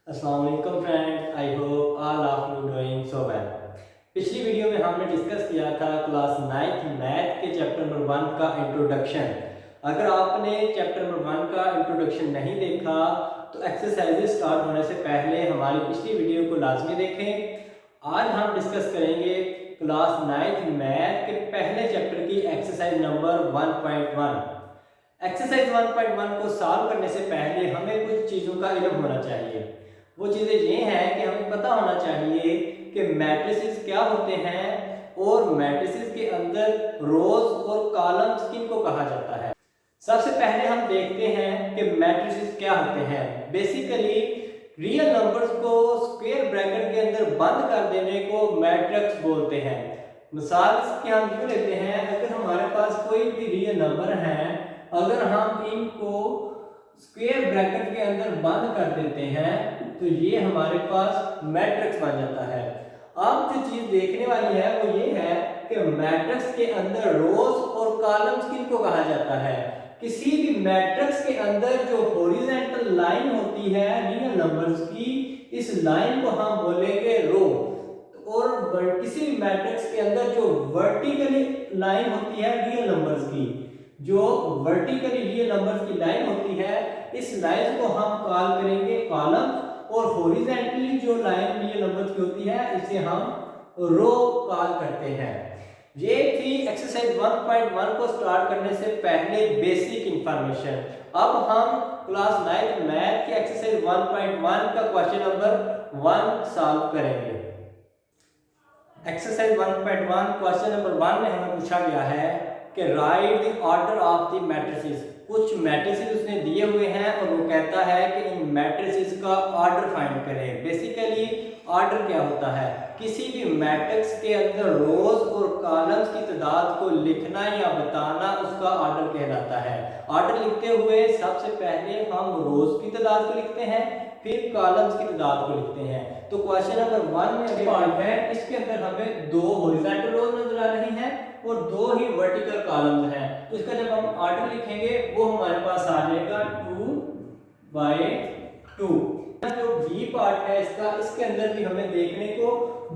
अस्सलाम वालेकुम friends, I hope all of you doing so well. पिछली वीडियो में हमने डिस्कस किया था क्लास 9th मैथ के चैप्टर नंबर 1 का इंट्रोडक्शन। अगर आपने चैप्टर नंबर 1 का इंट्रोडक्शन नहीं देखा तो एक्सरसाइजेस स्टार्ट होने से पहले हमारी पिछली वीडियो को लाजमी देखें। आज हम डिस्कस करेंगे क्लास 9th मैथ के पहले चैप्टर की एक्सरसाइज नंबर 1.1। एक्सरसाइज 1.1 को सॉल्व करने से पहले हमें कुछ चीज़ों का इल्म होना चाहिए। वो चीज़ें ये हैं कि हमें पता होना चाहिए कि मैट्रिसेस क्या होते हैं और मैट्रिसेस के अंदर रोज और कॉलम्स किनको कहा जाता है। सबसे पहले हम देखते हैं कि मैट्रिसेस क्या होते हैं। बेसिकली रियल नंबर्स को स्क्वायर ब्रैकेट के अंदर बंद कर देने को मैट्रिक्स बोलते हैं। मिसाल के हम क्यों लेते हैं, अगर हमारे पास कोई भी रियल नंबर है, अगर हम इनको स्क्वायर ब्रैकेट के अंदर बंद कर देते हैं तो ये हमारे पास मैट्रिक्स बन जाता है। अब जो चीज देखने वाली है वो ये है कि मैट्रिक्स के अंदर रोज और कॉलम्स किनको कहा जाता है। किसी भी मैट्रिक्स के अंदर जो हॉरिजॉन्टल लाइन होती है रियल नंबर्स की, इस लाइन को हम बोलेंगे रो। और किसी भी मैट्रिक्स के अंदर जो वर्टिकली लाइन होती है रियल नंबर्स की, जो वर्टिकली रियल नंबर्स की लाइन होती है, इस लाइन को हम कॉल करेंगे कॉलम। और हॉरिजॉन्टली जो लाइन रियल नंबर्स की होती है इसे हम रो कॉल करते हैं। ये थी एक्सरसाइज 1.1 को स्टार्ट करने से पहले बेसिक इंफॉर्मेशन। अब हम क्लास 9 मैथ की एक्सरसाइज 1.1 का क्वेश्चन नंबर 1 सॉल्व करेंगे। एक्सरसाइज 1.1 क्वेश्चन नंबर 1 में हमें पूछा गया है कि right the order of the matrices. कुछ मैट्रिसेस उसने दिए हुए हैं और वो कहता है कि इन मैट्रिसेस का ऑर्डर फाइंड करें। बेसिकली ऑर्डर क्या होता है, किसी भी मैट्रिक्स के अंदर रोज और कॉलम्स की तादाद को लिखना या बताना उसका ऑर्डर कहलाता है। ऑर्डर लिखते हुए सबसे पहले हम रोज की तादाद को लिखते हैं, फिर कॉलम्स की तादाद को लिखते हैं। तो क्वेश्चन नंबर 1 में पार्ट है, इसके अंदर हमें दो हॉरिजॉन्टल रोज नजर आ रही हैं और दो ही वर्टिकल कॉलम्स हैं। तो इसका जब हम ऑर्डर लिखेंगे वो हमारे पास आ जाएगा 2/2। जो बी पार्ट है इसका, इसके अंदर भी हमें देखने को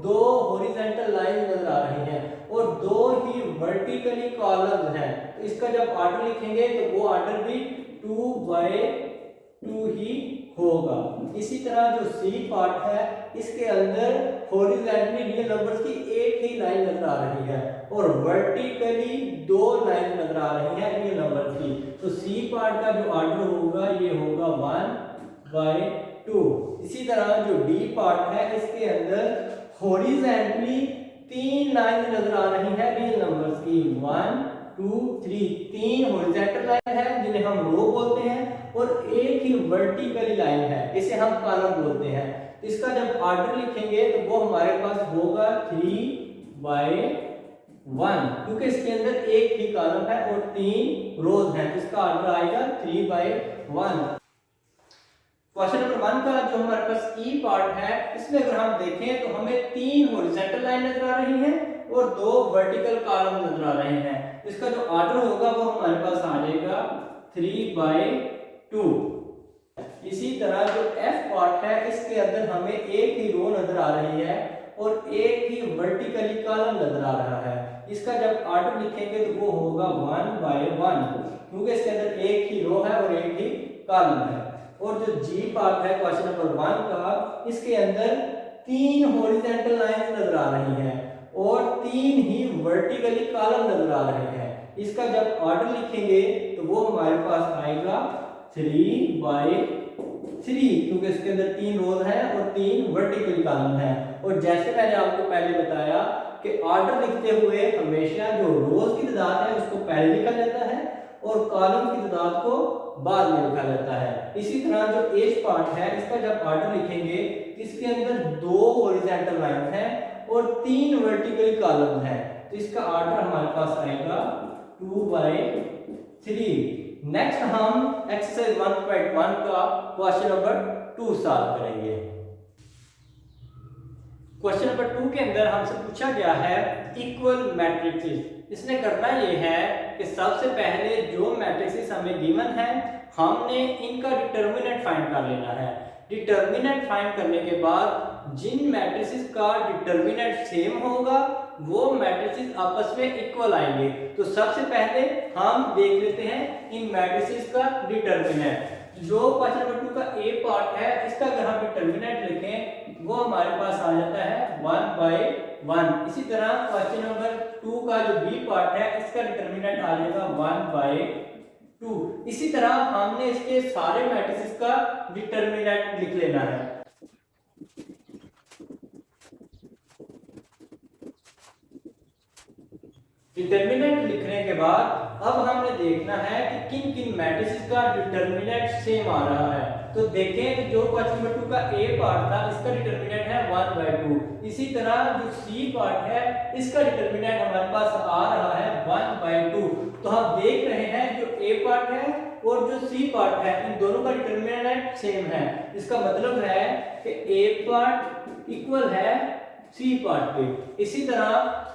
दो हॉरिजॉन्टल लाइन नजर आ रही हैं और दो ही वर्टिकली कॉलम्स हैं। तो इसका जब ऑर्डर लिखेंगे तो वो ऑर्डर भी 2/2 ही होगा। इसी तरह जो सी पार्ट है इसके अंदर हॉरिजॉन्टली रियल नंबर्स की एक ही लाइन नजर आ रही है और वर्टिकली दो लाइन नजर आ रही है रियल नंबर्स की। तो सी पार्ट का जो ऑर्डर होगा ये होगा 1/2। इसी तरह जो डी पार्ट है इसके अंदर हॉरिजॉन्टली तीन लाइन नजर आ रही है रियल नंबर्स की, 1 2 3। तीन हॉरिजॉन्टल लाइन है जिन्हें हम रो बोलते हैं और एक ही वर्टिकली लाइन है, इसे हम कॉलम बोलते हैं। इसका जब ऑर्डर लिखेंगे तो वो हमारे पास होगा 3/1, क्योंकि इसके अंदर एक ही कॉलम है और तीन रोज हैं, तो इसका ऑर्डर आएगा 3/1। क्वेश्चन नंबर 1 का जो हमारे पास ई पार्ट है इसमें अगर हम देखें तो हमें तीन हॉरिजॉन्टल लाइन नजर आ रही है और दो वर्टिकल कॉलम नजर आ रहे हैं। इसका जो ऑर्डर होगा वो हमारे पास आ जाएगा 3/2। इसी तरह जो एफ पार्ट है इसके अंदर हमें एक ही रो नजर आ रही है और एक ही वर्टिकली कॉलम नजर आ रहा है। इसका जब ऑर्डर लिखेंगे तो वो होगा 1/1, क्योंकि इसके अंदर एक ही रो है और एक ही कॉलम है। और जो जी पार्ट है क्वेश्चन नंबर 1 का, इसके अंदर तीन हॉरिजॉन्टल लाइंस नजर आ रही हैं और तीन ही वर्टिकली कॉलम नजर आ रहे हैं। इसका जब ऑर्डर लिखेंगे तो वो हमारे पास आएगा 3/3, क्योंकि इसके अंदर तीन रोज हैं और तीन वर्टिकल कॉलम हैं। और जैसे मैंने आपको पहले बताया कि ऑर्डर लिखते हुए हमेशा जो रोज की तादाद है उसको पहले लिखा जाता है और कॉलम की तादाद को बाद में लिखा जाता है। इसी तरह जो एज पार्ट है इसका जब ऑर्डर लिखेंगे तो इसके अंदर दो हॉरिजॉन्टल लाइन हैं और तीन वर्टिकल कॉलम हैं, तो इसका ऑर्डर हमारे पास आएगा 2/3। नेक्स्ट हम एक्सरसाइज 1.1 का क्वेश्चन नंबर 2 सॉल्व करेंगे। क्वेश्चन नंबर 2 के अंदर हमसे पूछा गया है इक्वल मैट्रिसेस। इसने करना ये है कि सबसे पहले जो मैट्रिसेस हमें गिवन है हमने इनका डिटर्मिनेंट फाइंड कर लेना है। डिटर्मिनेंट फाइंड करने के बाद जिन मैट्रिसेस का डिटर्मिनेंट सेम होगा वो मैट्रिसेस आपस में इक्वल आएंगे। तो सबसे पहले हम देख लेते हैं इन मैट्रिसेस का डिटर्मिनेंट। जो क्वेश्चन नंबर 2 का ए पार्ट है इसका अगर हम डिटर्मिनेंट लिखें वो हमारे पास आ जाता है 1/1। इसी तरह क्वेश्चन नंबर 2 का जो बी पार्ट है इसका डिटर्मिनेंट आ जाएगा 1/2। इसी तरह हमने इसके सारे मैट्रिसेस का डिटर्मिनेंट लिख लेना है। डिटर्मिनेंट लिखने के बाद अब हमने देखना है कि किन किन मैट्रिसेस का डिटर्मिनेंट सेम आ रहा है। तो देखें कि जो क्वेश्चन नंबर 2 का ए पार्ट था इसका डिटर्मिनेंट है 1/2। इसी तरह जो सी पार्ट है इसका डिटर्मिनेंट हमारे पास आ रहा है 1/2। तो हम देख रहे हैं जो ए पार्ट है और जो सी पार्ट है इन दोनों का डिटर्मिनेंट सेम है। इसका मतलब है कि ए पार्ट इक्वल है सी पार्ट पे। इसी तरह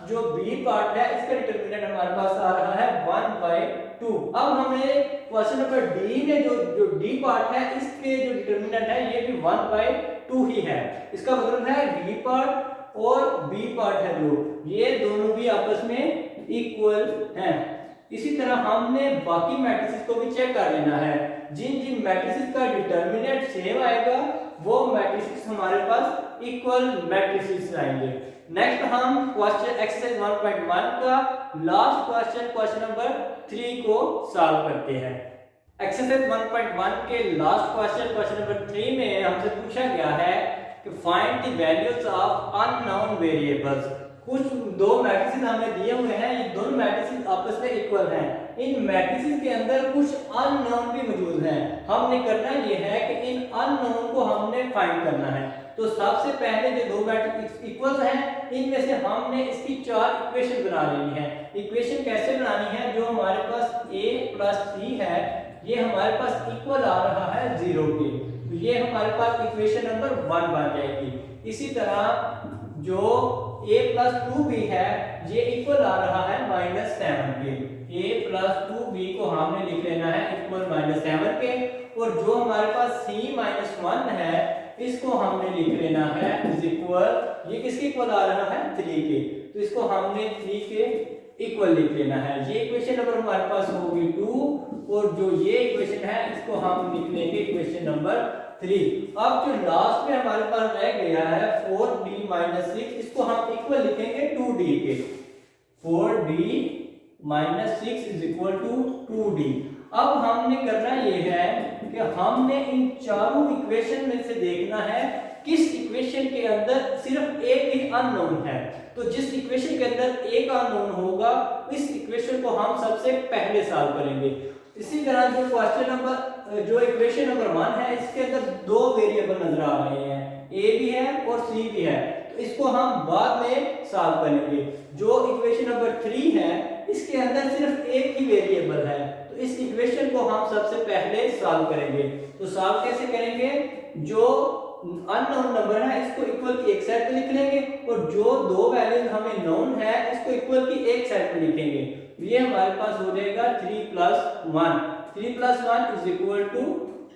जो बी पार्ट है इसका डिटर्मिनेंट हमारे पास आ रहा है 1/2। अब हमें क्वेश्चन नंबर डी में जो डी पार्ट है इसके जो डिटर्मिनेंट है ये भी 1/2 ही है। इसका मतलब है डी पार्ट और बी पार्ट है जो ये दोनों भी आपस में इक्वल हैं। इसी तरह हमने बाकी मैट्रिसेस को भी चेक कर लेना है। जिन जिन मैट्रिसेस का डिटर्मिनेंट सेम आएगा वो मैट्रिसेस हमारे पास इक्वल मैट्रिसेस आएंगे। नेक्स्ट हम क्वेश्चन एक्सरसाइज 1.1 का लास्ट क्वेश्चन नंबर 3 को सॉल्व करते हैं। एक्सरसाइज 1.1 के लास्ट क्वेश्चन नंबर 3 में हमसे पूछा गया है कि find the values of unknown variables. कुछ दो मैट्रिसेस हमें दिए हुए हैं, ये दोनों मैट्रिसेस आपस में इक्वल हैं। इन मैट्रिसेस के अंदर कुछ अननोन भी मौजूद हैं। हमने करना ये है कि इन अननोन को हमने फाइंड करना है। तो सबसे पहले जो दो मैट्रिक्स इक्वल हैं इनमें से हमने इसकी 4 इक्वेशन बना लेनी है। इक्वेशन कैसे बनानी है? जो हमारे पास a + c है ये हमारे पास इक्वल आ रहा है 0 के, तो ये हमारे पास इक्वेशन नंबर 1 बन जाएगी। इसी तरह जो a + 2b है ये इक्वल आ रहा है -7 के। a + 2b को हमने लिख लेना है इक्वल -7 के। और जो हमारे पास c - 1 है इसको हमने लिख लेना है इज इक्वल, ये किसके इक्वल आ रहा है 3 के, तो इसको हमने 3 के इक्वल लिख लेना है। ये इक्वेशन नंबर हमारे पास होगी 2 और जो ये इक्वेशन है इसको हम लिख लेंगे इक्वेशन नंबर 3। अब जो लास्ट में हमारे पास रह गया है 4d - 6 इसको हम इक्वल लिखेंगे 2d के। 4d - 6 is equal to 2d। अब हमने करना ये है कि हमने इन चारों इक्वेशन में से देखना है किस इक्वेशन के अंदर सिर्फ एक ही अननोन है। तो जिस इक्वेशन के अंदर एक अननोन होगा इस इक्वेशन को हम सबसे पहले सॉल्व करेंगे। इसी तरह जो इक्वेशन नंबर 1 है इसके अंदर 2 वेरिएबल नजर आ रहे हैं, a भी है और c भी है, तो इसको हम बाद में सॉल्व करेंगे। जो इक्वेशन नंबर 3 है इसके अंदर सिर्फ एक ही वेरिएबल है, तो इस इक्वेशन को हम सबसे पहले सॉल्व करेंगे। तो सॉल्व कैसे करेंगे? जो अननोन नंबर है इसको इक्वल की एक साइड पे लिख लेंगे और जो दो वैल्यूज हमें नोन है इसको इक्वल की एक साइड पे लिखेंगे। ये हमारे पास हो जाएगा 3 + 1। 3 + 1 इज इक्वल टू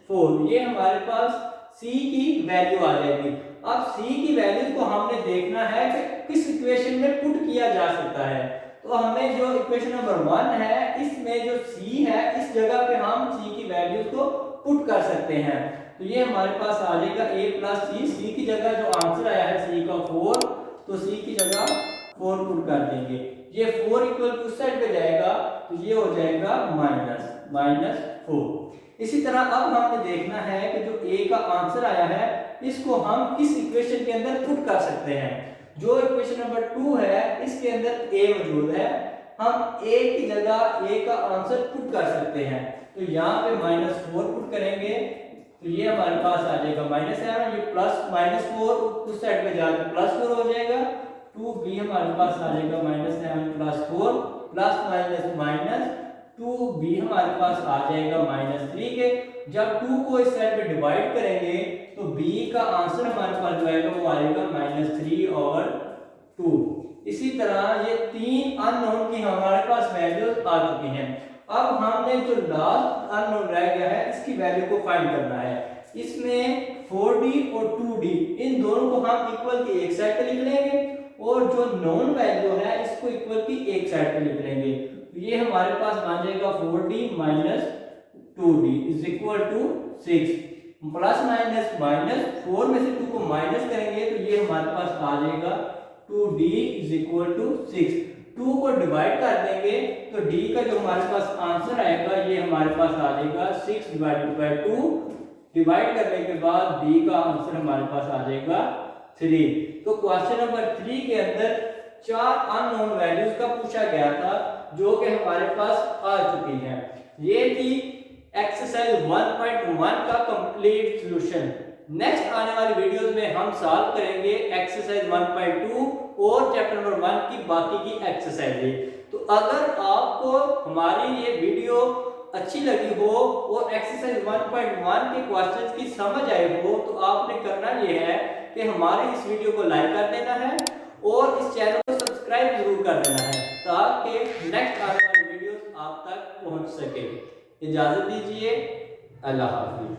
4। ये हमारे पास c की वैल्यू आ जाएगी। अब c की वैल्यू को हमने देखना है कि किस इक्वेशन में पुट किया जा सकता है। तो हमें जो इक्वेशन नंबर 1 है इसमें जो c है इस जगह पे हम c की वैल्यूज को पुट कर सकते हैं। तो ये हमारे पास आ जाएगा a + c। c की जगह जो आंसर आया है c का 4, तो c की जगह 4 पुट कर देंगे। ये 4 इक्वल उस साइड पे जाएगा तो ये हो जाएगा -4। इसी तरह अब हमने देखना है कि जो a का आंसर आया है इसको हम किस इक्वेशन के अंदर पुट कर सकते हैं। जो इक्वेशन नंबर 2 है इसके अंदर a मौजूद है, हम a की जगह a का आंसर पुट कर सकते हैं। तो यहाँ पे -4 पुट करेंगे तो ये हमारे पास आ जाएगा -7, ये +-4 उस साइड पे जाकर +4 हो जाएगा। 2b हमारे पास आ जाएगा -7 + 4 ± -2b हमारे पास आ जाएगा -3 के। जब 2 को इस साइड पे डिवाइड करेंगे तो b का आंसर हमारे पास जो आएगा वो आएगा -3/2। इसी तरह ये 3 अननोन की हमारे पास वैल्यूज आ चुकी हैं। अब हमने जो लास्ट अननोन रह गया है इसकी वैल्यू को फाइंड करना है। इसमें 4d और 2d इन दोनों को हम इक्वल की एक साइड पे लिख लेंगे और जो नॉन वैल्यू है इसको इक्वल की एक साइड पे लिख लेंगे। तो ये हमारे पास बन जाएगा 4d minus 2d is equal to 6। Plus minus minus 4 में से 2 को माइनस करेंगे तो ये हमारे पास आ जाएगा 2d इज इक्वल टू 6। 2 को डिवाइड कर देंगे तो d का जो हमारे पास आंसर आएगा ये हमारे पास आ जाएगा 6 डिवाइडेड बाय 2। डिवाइड करने के बाद d का आंसर हमारे पास आ जाएगा 3। तो क्वेश्चन नंबर 3 के अंदर 4 अननोन वैल्यूज का पूछा गया था जो कि हमारे पास आ चुकी हैं। ये थी एक्सरसाइज 1.1 का कंप्लीट सॉल्यूशन। नेक्स्ट आने वाली वीडियोस में हम सॉल्व करेंगे एक्सरसाइज 1.2 और चैप्टर नंबर 1 की बाकी की एक्सरसाइजें। तो अगर आपको हमारी ये वीडियो अच्छी लगी हो और एक्सरसाइज 1.1 के क्वेश्चंस की समझ आए हो तो आपने करना ये है कि हमारे इस वीडियो को लाइक कर देना है और इस चैनल को सब्सक्राइब जरूर कर देना है ताकि नेक्स्ट आने वाली वीडियोस आप तक पहुंच सके। इजाजत दीजिए, अल्लाह हाफिज।